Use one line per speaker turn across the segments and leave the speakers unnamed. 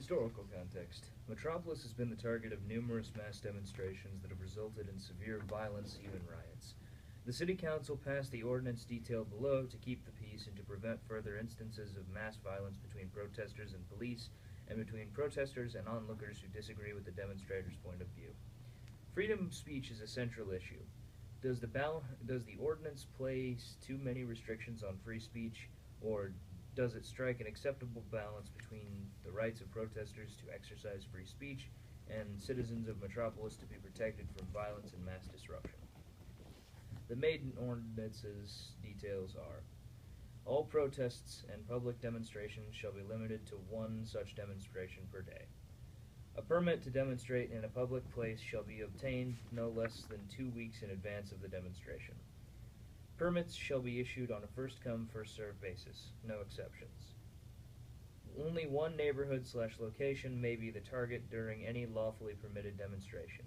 Historical context. Metropolis has been the target of numerous mass demonstrations that have resulted in severe violence, even riots. The City Council passed the ordinance detailed below to keep the peace and to prevent further instances of mass violence between protesters and police, and between protesters and onlookers who disagree with the demonstrators' point of view. Freedom of speech is a central issue. Does the ordinance place too many restrictions on free speech, or does it strike an acceptable balance between the rights of protesters to exercise free speech and citizens of Metropolis to be protected from violence and mass disruption? The maiden ordinance's details are: all protests and public demonstrations shall be limited to one such demonstration per day. A permit to demonstrate in a public place shall be obtained no less than 2 weeks in advance of the demonstration. Permits shall be issued on a first-come, first-served basis, no exceptions. Only one neighborhood/location may be the target during any lawfully permitted demonstration.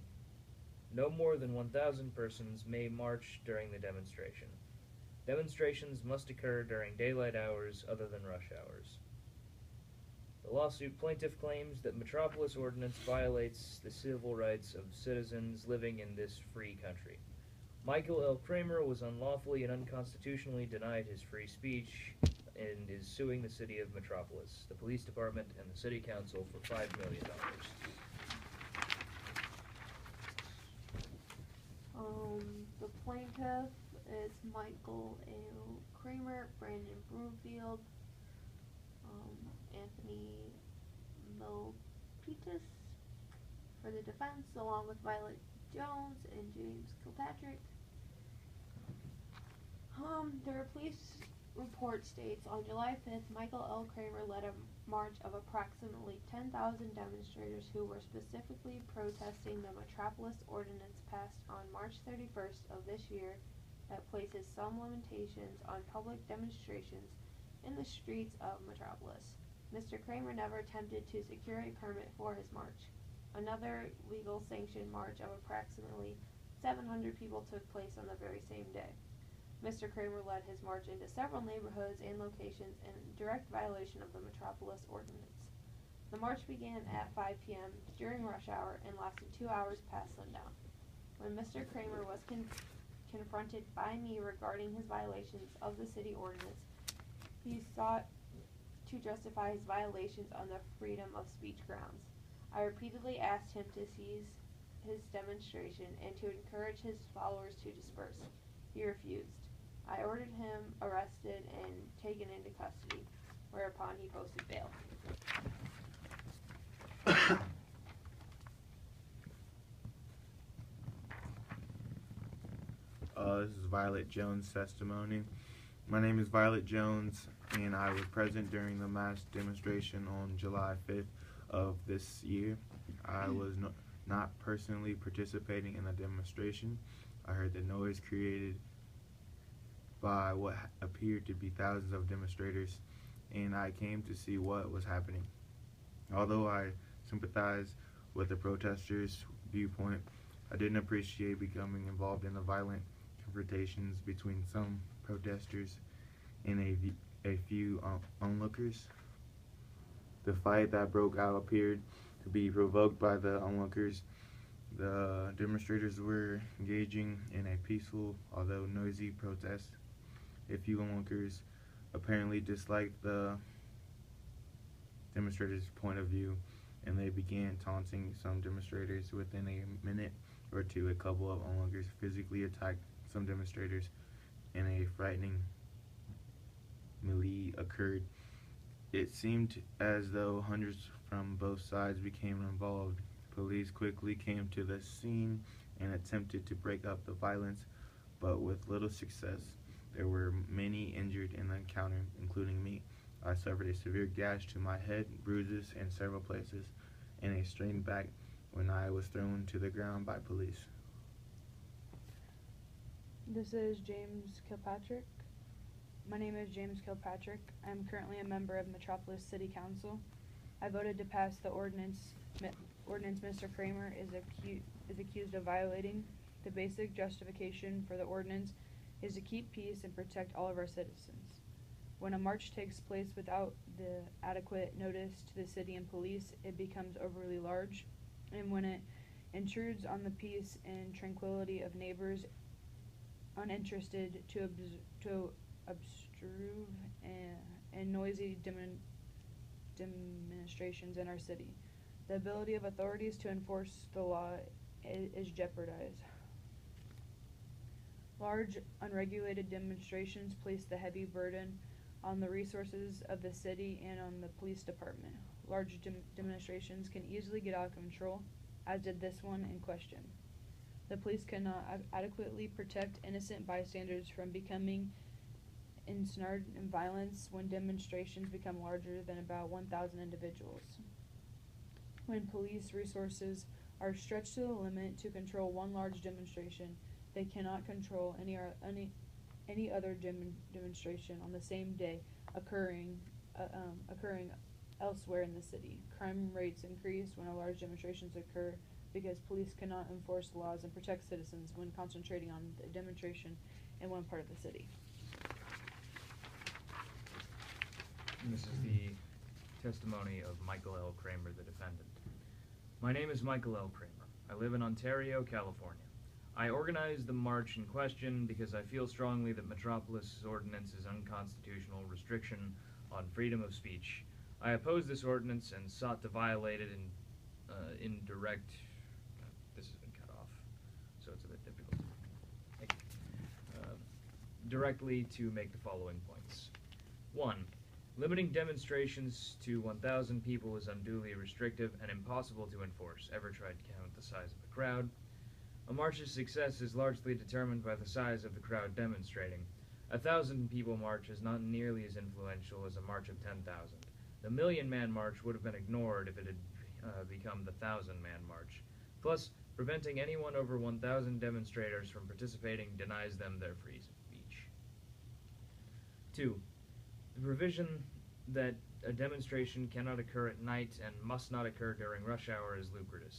No more than 1,000 persons may march during the demonstration. Demonstrations must occur during daylight hours other than rush hours. The lawsuit plaintiff claims that Metropolis Ordinance violates the civil rights of citizens living in this free country. Michael L. Kramer was unlawfully and unconstitutionally denied his free speech and is suing the city of Metropolis, the police department, and the city council for $5 million.
The plaintiff is Michael L. Kramer, Brandon Broomfield, Anthony Milpitas for the defense, along with Violet Jones and James Kilpatrick. The police report states, on July 5th, Michael L. Kramer led a march of approximately 10,000 demonstrators who were specifically protesting the Metropolis Ordinance passed on March 31st of this year that places some limitations on public demonstrations in the streets of Metropolis. Mr. Kramer never attempted to secure a permit for his march. Another legal sanctioned march of approximately 700 people took place on the very same day. Mr. Kramer led his march into several neighborhoods and locations in direct violation of the Metropolis Ordinance. The march began at 5 p.m. during rush hour and lasted 2 hours past sundown. When Mr. Kramer was confronted by me regarding his violations of the city ordinance, he sought to justify his violations on the freedom of speech grounds. I repeatedly asked him to cease his demonstration and to encourage his followers to disperse. He refused. I ordered him arrested and taken into custody, whereupon he posted bail.
This is Violet Jones' testimony. My name is Violet Jones, and I was present during the mass demonstration on July 5th of this year. I was not personally participating in the demonstration. I heard the noise created by what appeared to be thousands of demonstrators, and I came to see what was happening. Although I sympathize with the protesters' viewpoint, I didn't appreciate becoming involved in the violent confrontations between some protesters and a few onlookers. The fight that broke out appeared to be provoked by the onlookers. The demonstrators were engaging in a peaceful, although noisy, protest. A few onlookers apparently disliked the demonstrators' point of view, and they began taunting some demonstrators. Within a minute or two, a couple of onlookers physically attacked some demonstrators, and a frightening melee occurred. It seemed as though hundreds from both sides became involved. Police quickly came to the scene and attempted to break up the violence, but with little success. There were many injured in the encounter, including me. I suffered a severe gash to my head, bruises in several places, and a strained back when I was thrown to the ground by police.
This is James Kilpatrick. My name is James Kilpatrick. I am currently a member of Metropolis City Council. I voted to pass the ordinance Mr. Kramer is accused of violating. The basic justification for the ordinance is to keep peace and protect all of our citizens. When a march takes place without the adequate notice to the city and police, it becomes overly large, and when it intrudes on the peace and tranquility of neighbors uninterested to obstruve and noisy demonstrations in our city, the ability of authorities to enforce the law is jeopardized. Large, unregulated demonstrations place the heavy burden on the resources of the city and on the police department. Large demonstrations can easily get out of control, as did this one in question. The police cannot adequately protect innocent bystanders from becoming ensnared in violence when demonstrations become larger than about 1,000 individuals. When police resources are stretched to the limit to control one large demonstration, they cannot control any other demonstration on the same day occurring elsewhere in the city. Crime rates increase when large demonstrations occur because police cannot enforce laws and protect citizens when concentrating on the demonstration in one part of the city.
And this is the testimony of Michael L. Kramer, the defendant. My name is Michael L. Kramer. I live in Ontario, California. I organized the march in question because I feel strongly that Metropolis' ordinance is unconstitutional restriction on freedom of speech. I oppose this ordinance and sought to violate it in direct... this has been cut off, so it's a bit difficult. Directly to make the following points. 1. Limiting demonstrations to 1,000 people is unduly restrictive and impossible to enforce. Ever tried to count the size of a crowd? A march's success is largely determined by the size of the crowd demonstrating. 1,000 people march is not nearly as influential as a march of 10,000. The million-man march would have been ignored if it had become the 1,000-man march. Plus, preventing anyone over 1,000 demonstrators from participating denies them their free speech. 2. The provision that a demonstration cannot occur at night and must not occur during rush hour is lucrative.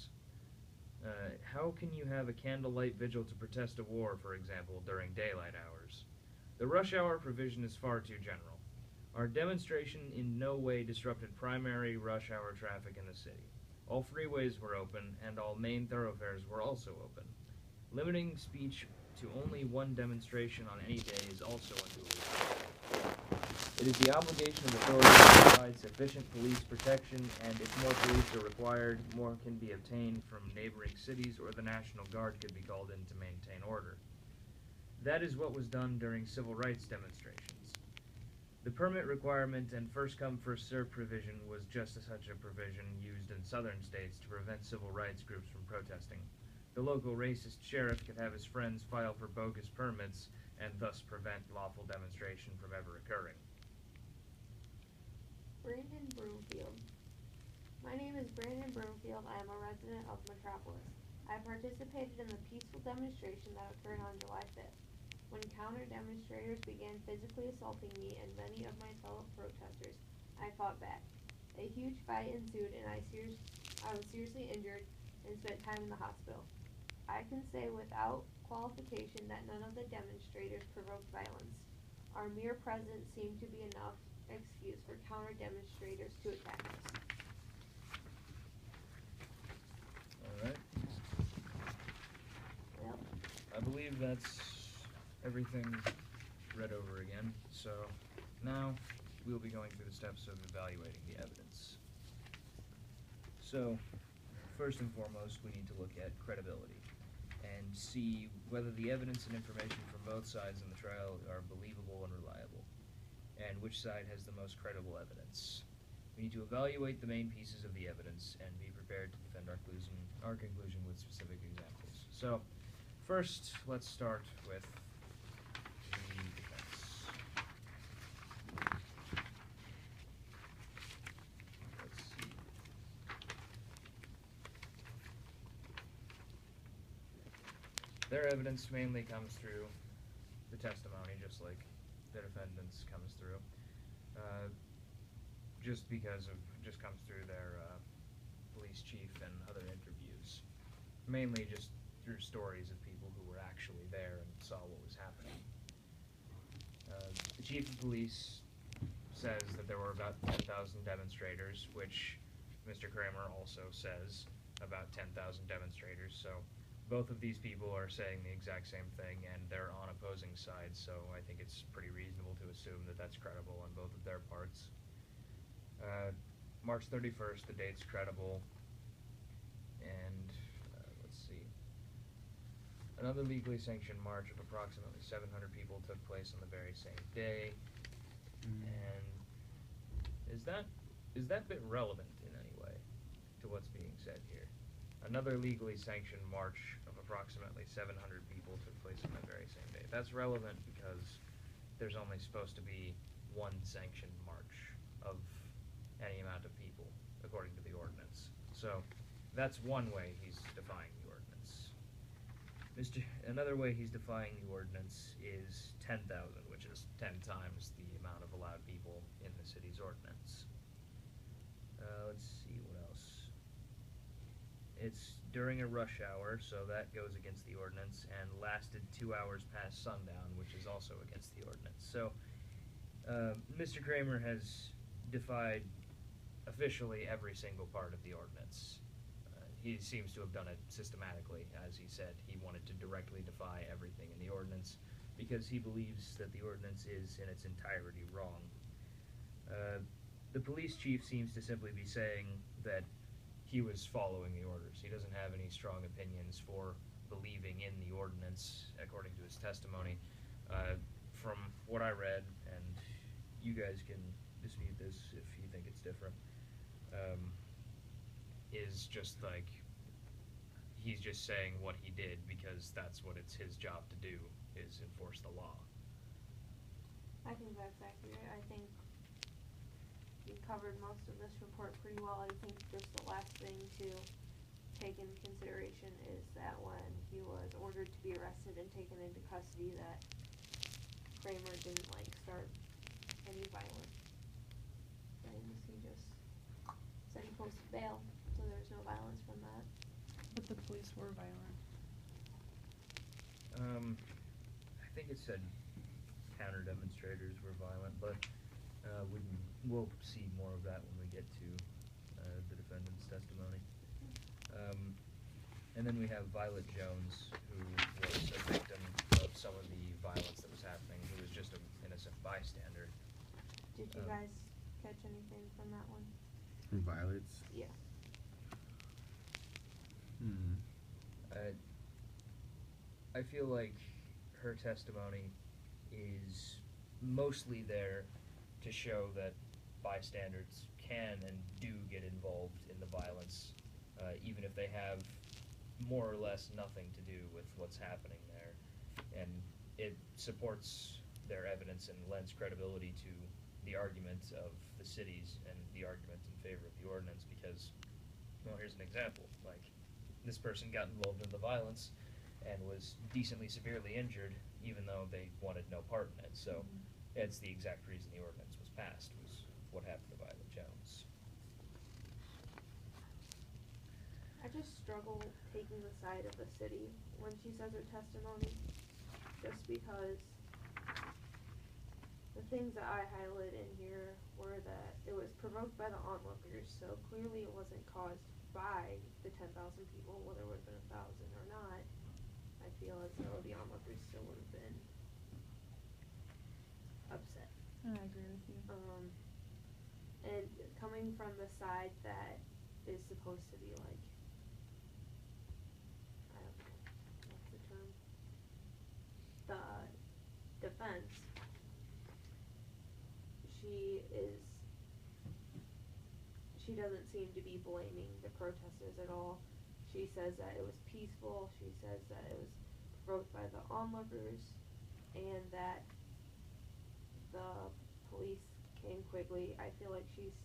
How can you have a candlelight vigil to protest a war, for example, during daylight hours? The rush hour provision is far too general. Our demonstration in no way disrupted primary rush hour traffic in the city. All freeways were open, and all main thoroughfares were also open. Limiting speech to only one demonstration on any day is also unduly. It is the obligation of authorities to provide sufficient police protection, and if more police are required, more can be obtained from neighboring cities, or the National Guard could be called in to maintain order. That is what was done during civil rights demonstrations. The permit requirement and first-come, first-served provision was just such a provision used in southern states to prevent civil rights groups from protesting. The local racist sheriff could have his friends file for bogus permits and thus prevent lawful demonstration from ever occurring.
Brandon Broomfield. My name is Brandon Broomfield. I am a resident of Metropolis. I participated in the peaceful demonstration that occurred on July 5th. When counter-demonstrators began physically assaulting me and many of my fellow protesters, I fought back. A huge fight ensued, and I was seriously injured and spent time in the hospital. I can say without qualification that none of the demonstrators provoked violence. Our mere presence seemed to be enough excuse for counter-demonstrators to attack us.
Alright.
Well,
I believe that's everything read over again, so now we'll be going through the steps of evaluating the evidence. So, first and foremost, we need to look at credibility and see whether the evidence and information from both sides in the trial are believable and reliable, and which side has the most credible evidence. We need to evaluate the main pieces of the evidence and be prepared to defend our conclusion with specific examples. So, first, let's start with the defense. Let's see. Their evidence mainly comes through the testimony, just like the defendant's comes through. Just comes through their police chief and other interviews. Mainly just through stories of people who were actually there and saw what was happening. The chief of police says that there were about 10,000 demonstrators, which Mr. Kramer also says about 10,000 demonstrators. So both of these people are saying the exact same thing, and they're on opposing sides, so I think it's pretty reasonable to assume that that's credible on both of their parts. March 31st, the date's credible, and let's see. Another legally sanctioned march of approximately 700 people took place on the very same day, and is that bit relevant in any way to what's being said here? Another legally sanctioned march of approximately 700 people took place on the very same day. That's relevant because there's only supposed to be one sanctioned march of any amount of people, according to the ordinance. So that's one way he's defying the ordinance. Another way he's defying the ordinance is 10,000, which is 10 times the amount of allowed people in the city's ordinance. Let's see what else. It's during a rush hour, so that goes against the ordinance, and lasted 2 hours past sundown, which is also against the ordinance. So, Mr. Kramer has defied officially every single part of the ordinance. He seems to have done it systematically. As he said, he wanted to directly defy everything in the ordinance because he believes that the ordinance is in its entirety wrong. The police chief seems to simply be saying that he was following the orders. He doesn't have any strong opinions for believing in the ordinance, according to his testimony. From what I read, and you guys can dispute this if you think it's different, is just like, he's just saying what he did because that's what it's his job to do, is enforce the law.
I think that's accurate. I think you covered most of this report pretty well. I think just the last thing to take into consideration is that when he was ordered to be arrested and taken into custody, that Kramer didn't start any violence things. He just said he posted bail, so there's no violence from that.
But the police were violent.
I think it said counter demonstrators were violent, but we'll see more of that when we get to the defendant's testimony. And then we have Violet Jones, who was a victim of some of the violence that was happening, who was just an innocent bystander.
Did you guys catch anything from that one?
Violets?
Yeah.
I feel like her testimony is mostly there to show that bystanders can and do get involved in the violence, even if they have more or less nothing to do with what's happening there. And it supports their evidence and lends credibility to the argument of the cities and the argument in favor of the ordinance because, well, here's an example. Like, this person got involved in the violence and was decently severely injured, even though they wanted no part in it. So it's the exact reason the ordinance was passed, was what happened to Violet Jones.
I just struggle taking the side of the city when she says her testimony, just because the things that I highlighted in here were that it was provoked by the onlookers, so clearly it wasn't caused by the 10,000 people, whether it would have been 1,000 or not. I feel as though the onlookers still would have been upset.
I agree with you.
And coming from the side that is supposed to be like, I don't know, what's the term? The defense. She doesn't seem to be blaming the protesters at all. She says that it was peaceful. She says that it was provoked by the onlookers, and that the police came quickly. I feel like she's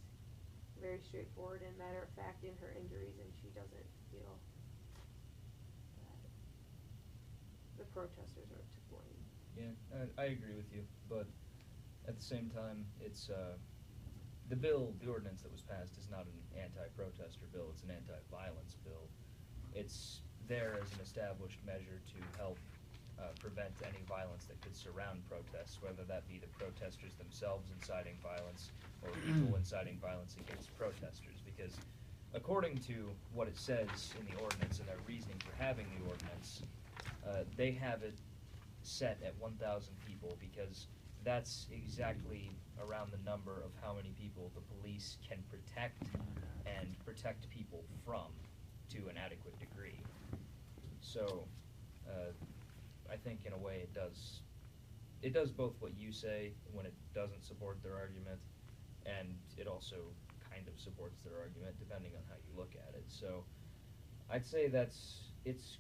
very straightforward and matter of fact in her injuries, and she doesn't feel that the protesters are to blame.
Yeah, I agree with you, but at the same time, it's the ordinance that was passed is not an anti-protester bill, it's an anti-violence bill. It's there as an established measure to help prevent any violence that could surround protests, whether that be the protesters themselves inciting violence or people inciting violence against protesters. Because according to what it says in the ordinance and their reasoning for having the ordinance, they have it set at 1,000 people because that's exactly around the number of how many people the police can protect and protect people from to an adequate degree. So, I think in a way it does both what you say when it doesn't support their argument, and it also kind of supports their argument depending on how you look at it. So, I'd say it's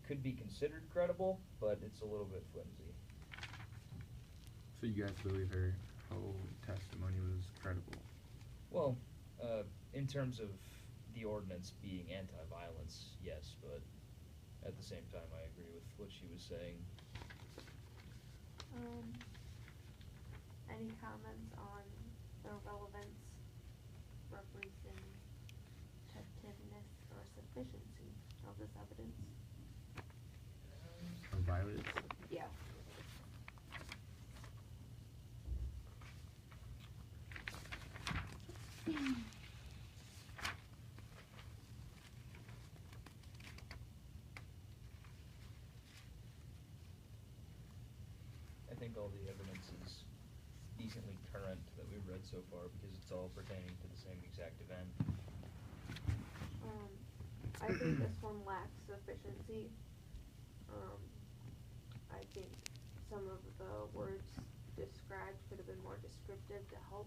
could be considered credible, but it's a little bit flimsy.
So you guys believe her whole testimony was credible?
Well, in terms of the ordinance being anti-violence, yes, but at the same time, I agree with what she was saying.
Any comments on the relevance, representativeness, or sufficiency of this evidence?
Of violence?
Yeah.
I think all the evidence is decently current that we've read so far because it's all pertaining to the same exact event.
I think this one lacks sufficiency. I think some of the words described could have been more descriptive to help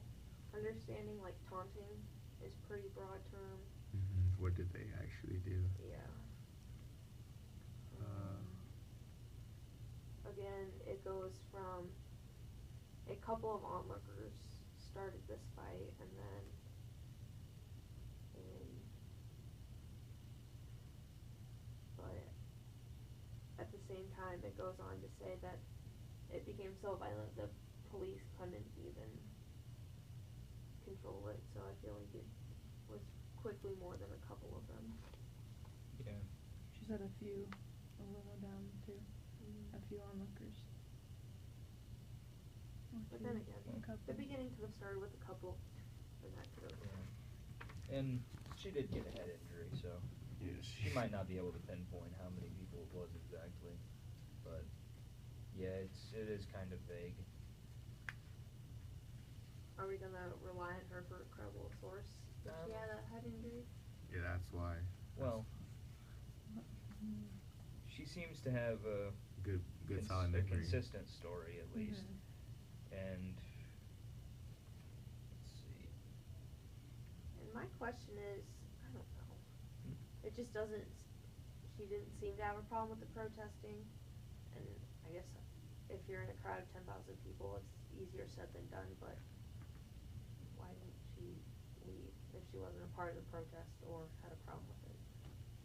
understanding, like taunting is pretty broad term.
Mm-hmm. What did they actually do?
Yeah. Again, it goes from a couple of onlookers started this fight, and then but at the same time, it goes on to say that it became so violent the police couldn't even control it. So I feel like it was quickly more than a couple of them.
Yeah.
She said a few, a little down too. A few onlookers.
But then again,
a couple.
the beginning could have started with a couple, and that could have.
Yeah. And she did get a head injury, so
Yes.
she might not be able to pinpoint how many people it was exactly. But yeah, it is kind of vague.
Are we gonna rely on her for a credible source if she had a head injury?
Yeah, that's why.
Well, she seems to have a
Good solid
a
memory.
consistent story at least. And let's see.
And my question is, I don't know. It just doesn't. She didn't seem to have a problem with the protesting, and I guess if you're in a crowd of 10,000 people, it's easier said than done. But why didn't she leave if she wasn't a part of the protest or had a problem with it?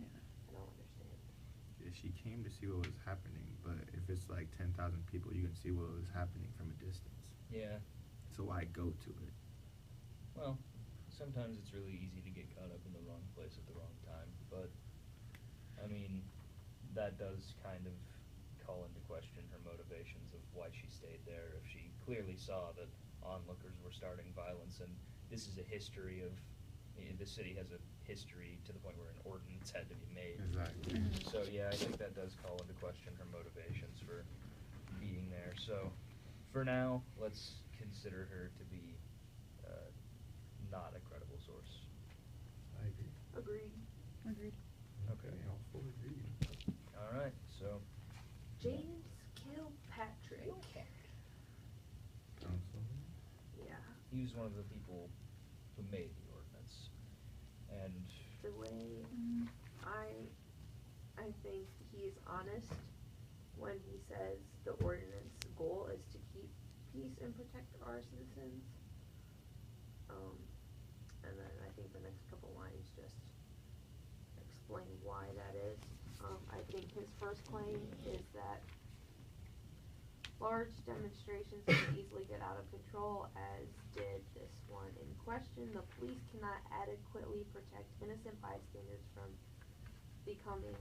Yeah.
I don't understand.
Yeah, she came to see what was happening, but if it's like 10,000 people, you can see what was happening from a distance.
Yeah.
So why go to it?
Well, sometimes it's really easy to get caught up in the wrong place at the wrong time, but I mean, that does kind of call into question her motivations of why she stayed there. If she clearly saw that onlookers were starting violence, and this is a history of, the city has a history to the point where an ordinance had to be made.
Exactly.
So yeah, I think that does call into question her motivations for being there. So for now, let's consider her to be not a credible source.
I agree.
Agreed.
Agreed.
Okay.
All full agreed.
All right, so
James Kilpatrick.
Councilman?
Yeah.
he was one of the people who made the ordinance, and
The way I think he's honest when he says the ordinance goal is to keep peace and protect our citizens. And then I think the next couple lines just explain why that is. I think his first claim is that large demonstrations can easily get out of control, as did this one in question. The police cannot adequately protect innocent bystanders from becoming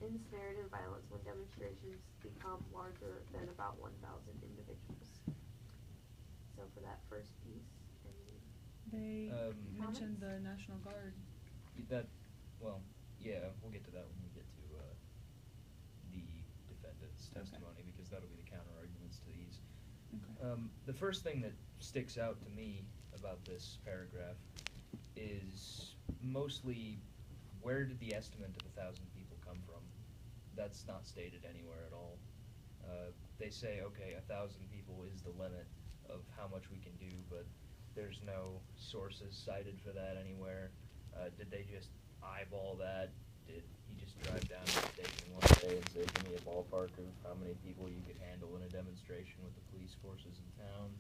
ensnared in violence when demonstrations become larger than about 1,000 individuals. So for that first piece, any
They mentioned
comments?
the National Guard.
We'll get to that when we get to the defendant's testimony, because that'll be the counter arguments to these.
Okay.
The first thing that sticks out to me about this paragraph is mostly, where did the estimate of 1,000 people come from? That's not stated anywhere at all. They say, okay, 1,000 people is the limit of how much we can do, but there's no sources cited for that anywhere. Did they just eyeball that? Did he just drive down to the station one day and say, give me a ballpark of how many people you could handle in a demonstration with the police forces in town?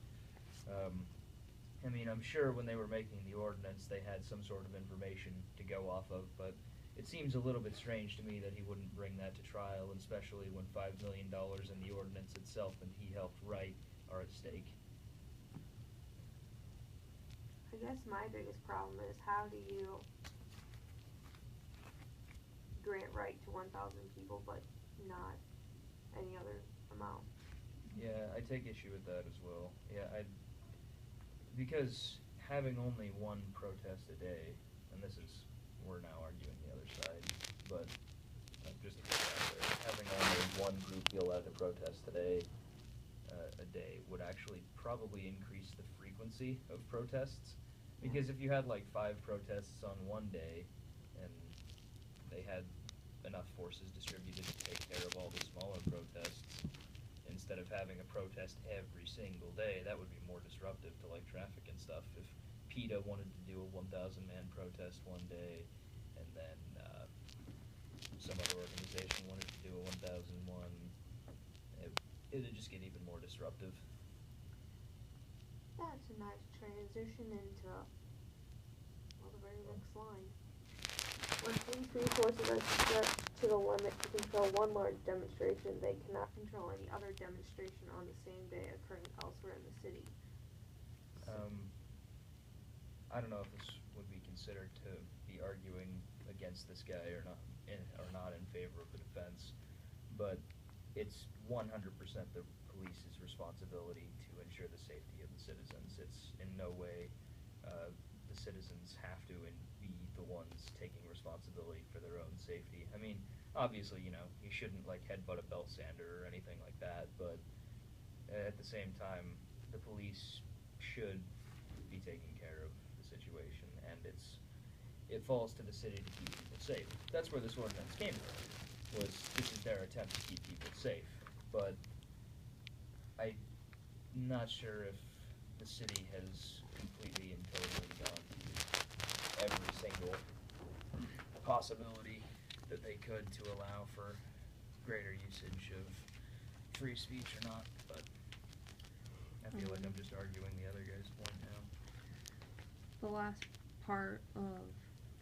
I mean, I'm sure when they were making the ordinance, they had some sort of information to go off of, but it seems a little bit strange to me that he wouldn't bring that to trial, and especially when $5 million in the ordinance itself and he helped write are at stake.
I guess my biggest problem is, how do you grant right to 1,000 people but not any other amount?
Yeah, I take issue with that as well. Because having only one protest a day, and we're now arguing the other side, but just to put it out there, having only one group be allowed to protest today, a day, would actually probably increase the frequency of protests. Because if you had like 5 protests on one day, and they had enough forces distributed to take care of all the smaller protests, instead of having a protest every single day, that would be more disruptive to like traffic and stuff. If PETA wanted to do a 1,000-man protest one day, and then some other organization wanted to do a 1,001, it'd just get even more disruptive.
That's a nice transition into, well, the very next line. When police resources are stretched to the limit to control one large demonstration, they cannot control any other demonstration on the same day occurring elsewhere in the city.
I don't know if this would be considered to be arguing against this guy or not in favor of the defense, but it's 100% the police's responsibility to ensure the safety of the citizens. It's in no way the citizens have to be the ones taking responsibility for their own safety. I mean, obviously, you shouldn't like headbutt a belt sander or anything like that, but at the same time, the police should be taking care of the situation, and it falls to the city to keep people safe. That's where this ordinance came from, this is their attempt to keep people safe. But I'm not sure if the city has completely and totally gone to every single possibility that they could to allow for greater usage of free speech or not, but I feel like I'm just arguing the other guy's point now.
The last part of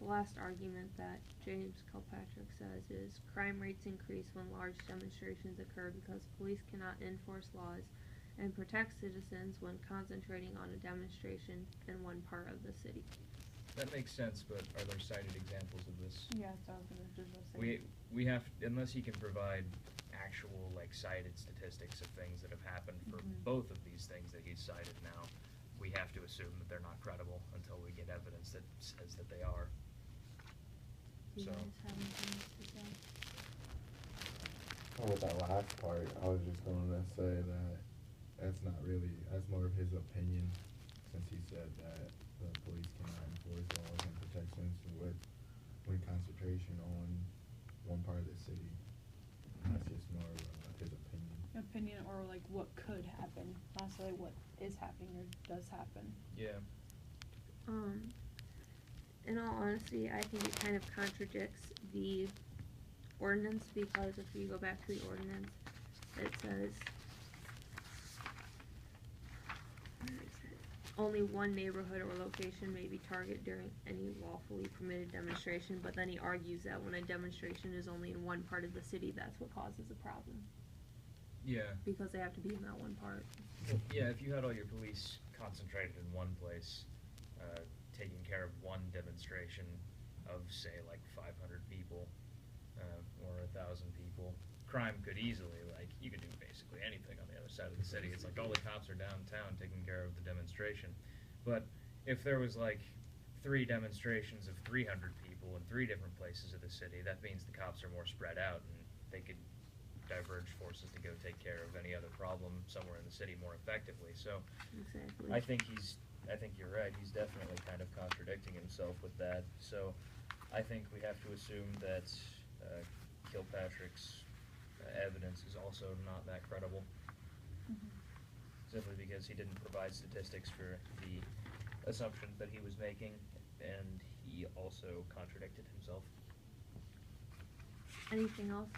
the last argument that James Kilpatrick says is, crime rates increase when large demonstrations occur because police cannot enforce laws and protect citizens when concentrating on a demonstration in one part of the city.
That makes sense, but are there cited examples of this?
Yeah, so I was gonna just say.
We have, unless you can provide actual like cited statistics of things that have happened for both of these things that he's cited now, we have to assume that they're not credible until we get evidence that says that they are.
Do you
So.
guys have anything to say?
With that last part, I was just going to say that that's more of his opinion, since he said that the police cannot enforce laws and protect citizens with concentration on one part of the city. That's just more of his opinion.
Opinion, or like what could happen, not necessarily what is happening or does happen.
Yeah.
In all honesty, I think it kind of contradicts the ordinance, because if you go back to the ordinance, it says, where is it? Only one neighborhood or location may be targeted during any lawfully permitted demonstration, but then he argues that when a demonstration is only in one part of the city, that's what causes a problem,
Yeah.
because they have to be in that one part.
Yeah, if you had all your police concentrated in one place, taking care of one demonstration of, say, like 500 people, or 1,000 people, crime could easily, like, you could do basically anything on the other side of the city. It's like all the cops are downtown taking care of the demonstration. But if there was like 3 demonstrations of 300 people in 3 different places of the city, that means the cops are more spread out and they could diverge forces to go take care of any other problem somewhere in the city more effectively. So
Exactly.
I think you're right. He's definitely kind of contradicting himself with that. So I think we have to assume that Kilpatrick's evidence is also not that credible, simply because he didn't provide statistics for the assumptions that he was making, and he also contradicted himself.
Anything else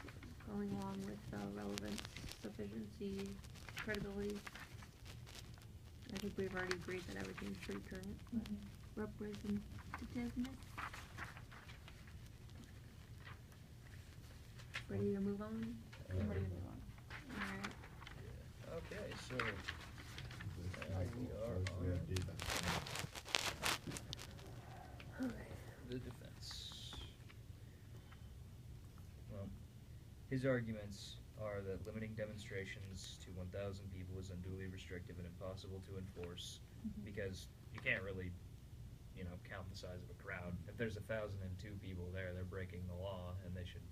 going along with relevance, sufficiency, credibility? I think we've already agreed that everything's pretty current, but representativeness? Ready to move on?
I'm ready to move on.
Alright.
Okay, so the defense. Well, his arguments are that limiting demonstrations to 1,000 people is unduly restrictive and impossible to enforce because you can't really, count the size of a crowd. If there's 1,002 people there, they're breaking the law and they should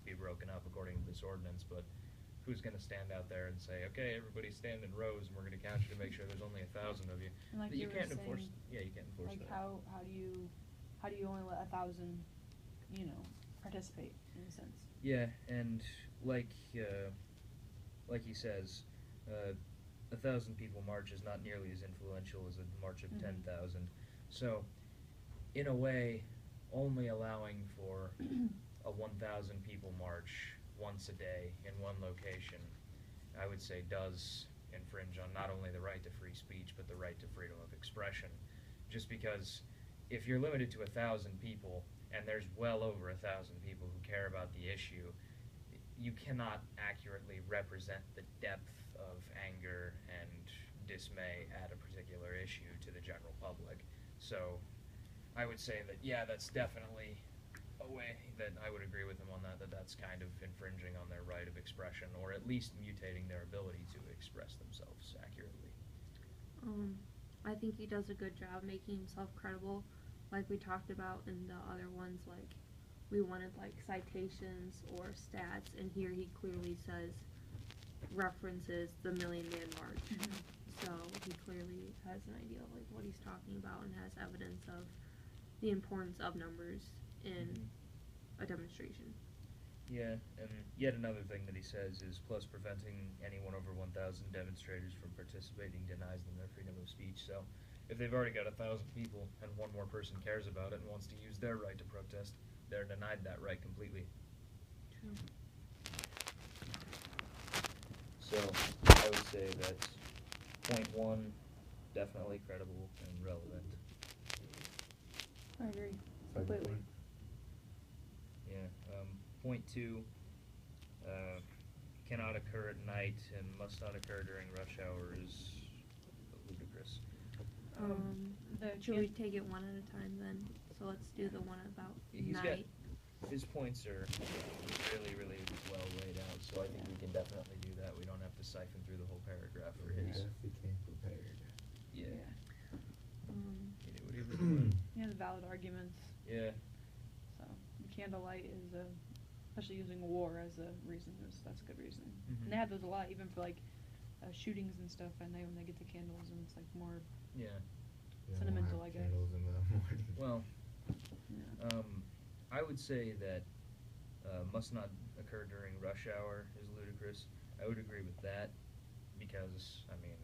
be broken up according to this ordinance. But who's going to stand out there and say, okay, everybody stand in rows and we're going to count you to make sure there's only 1,000 of you?
And like
you
you were
can't enforce.
saying,
Yeah, you can't enforce
like
that.
how do you only let 1,000, participate in a sense?
Yeah, and like he says, 1,000 people march is not nearly as influential as a march of 10,000. So, in a way, only allowing for a 1,000 people march once a day in one location, I would say does infringe on not only the right to free speech, but the right to freedom of expression. Just because if you're limited to 1,000 people, and there's well over 1,000 people who care about the issue, you cannot accurately represent the depth of anger and dismay at a particular issue to the general public. So I would say that, yeah, that's definitely a way that I would agree with him on that, that's kind of infringing on their right of expression, or at least mutating their ability to express themselves accurately.
I think he does a good job making himself credible, like we talked about in the other ones. Like, we wanted like citations or stats, and here he clearly references the Million Man March. So he clearly has an idea of like what he's talking about and has evidence of the importance of numbers in a demonstration.
Yeah, and yet another thing that he says is, plus preventing anyone over 1,000 demonstrators from participating denies them their freedom of speech. So if they've already got 1,000 people and one more person cares about it and wants to use their right to protest, they're denied that right completely.
True.
So I would say that point 1, definitely credible and relevant.
I agree completely.
Yeah. Point 2, cannot occur at night and must not occur during rush hour is ludicrous.
Should we take it one at a time then? So let's do the one about night.
His points are really, really well laid out, so I think we can definitely do that. We don't have to siphon through the whole paragraph for his.
He came prepared.
Yeah. He knew what he was doing.
He has valid arguments.
Yeah.
So candlelight is especially using war as a reason. That's a good reason. And they have those a lot, even for like shootings and stuff. And when they get the candles, and it's like more sentimental, I guess.
Candles in the morning.
Well,
Yeah.
I would say that must not occur during rush hour is ludicrous. I would agree with that because, I mean,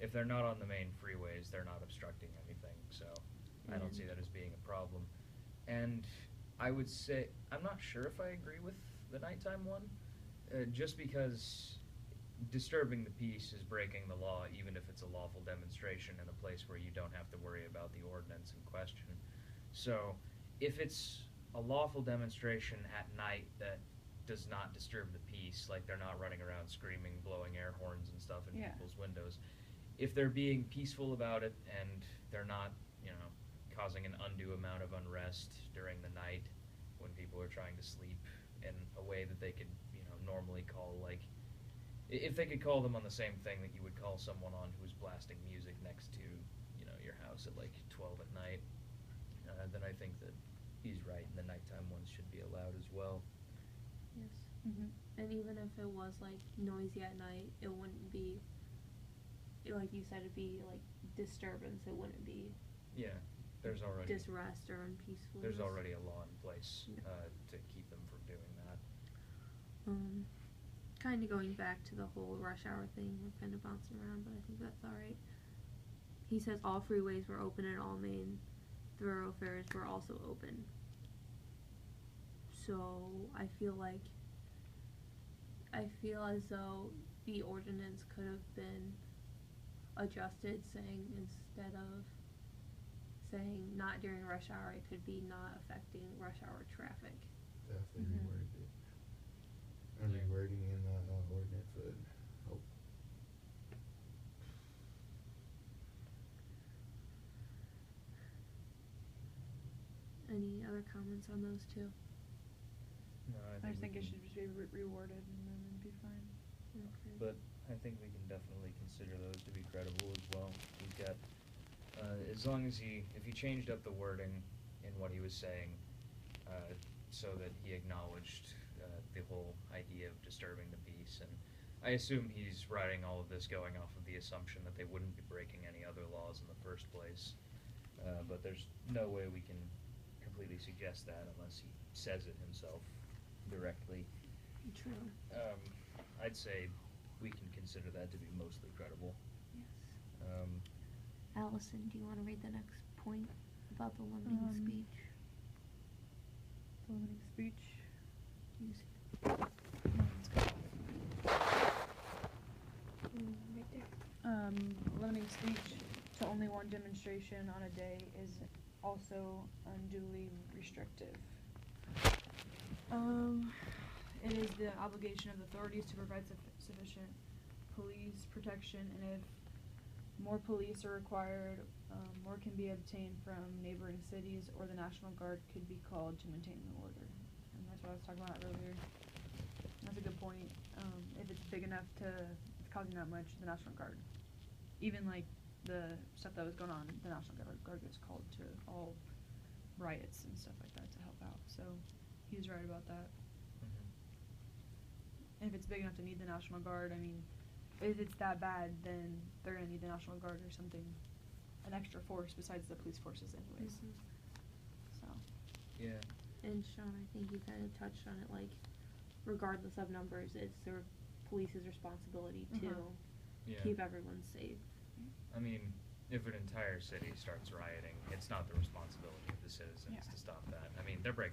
if they're not on the main freeways, they're not obstructing anything, so I don't see that as being a problem. And I would say, I'm not sure if I agree with the nighttime one, just because disturbing the peace is breaking the law, even if it's a lawful demonstration in a place where you don't have to worry about the ordinance in question. So if it's a lawful demonstration at night that does not disturb the peace, like they're not running around screaming, blowing air horns and stuff in people's windows, if they're being peaceful about it and they're not, causing an undue amount of unrest during the night when people are trying to sleep, in a way that they could, normally call, like, if they could call them on the same thing that you would call someone on who's blasting music next to, your house at like 12 at night, then I think that he's right, and the nighttime ones should be allowed as well.
Yes.
Mm-hmm.
And even if it was like noisy at night, it wouldn't be, like you said, it'd be like disturbance. It wouldn't be
Yeah, there's already
disrest or unpeacefulness.
there's already a law in place
Yeah.
to keep them from doing that.
Kind of going back to the whole rush hour thing. We're kind of bouncing around, but I think that's all right. He says all freeways were open and all main thoroughfares were also open. So I feel as though the ordinance could have been adjusted, saying instead of saying not during rush hour, it could be not affecting rush hour traffic.
Definitely
Mhm.
reworded it. And
Yeah.
rewording in the ordinance would help.
Any other comments on those two?
No,
I just think
we
it
can-
should just be rewarded and then it'd be fine.
Okay.
But I think we can definitely consider those to be credible as well. We've got, as long as if he changed up the wording in what he was saying, so that he acknowledged the whole idea of disturbing the peace, and I assume he's writing all of this going off of the assumption that they wouldn't be breaking any other laws in the first place. But there's no way we can completely suggest that unless he says it himself directly.
True.
I'd say we can consider that to be mostly credible.
Yes. Allison, do you want to read the next point about the limiting speech?
The limiting speech.
Use
No, it's good.
right there.
Limiting speech to only one demonstration on a day is also unduly restrictive. It is the obligation of the authorities to provide sufficient police protection, and if more police are required, more can be obtained from neighboring cities, or the National Guard could be called to maintain the order. And that's what I was talking about earlier. That's a good point. If it's big enough it's causing that much, the National Guard. Even like the stuff that was going on, the National Guard gets called to all riots and stuff like that to help out. So he was right about that. And if it's big enough to need the National Guard, I mean, if it's that bad, then they're gonna need the National Guard or something, an extra force besides the police forces anyways.
Mhm.
So.
Yeah.
And Sean, I think you kind of touched on it, like, regardless of numbers, it's the police's responsibility to
Yeah.
keep everyone safe.
I mean, if an entire city starts rioting, it's not the responsibility of the citizens
Yeah.
to stop that. I mean, they're breaking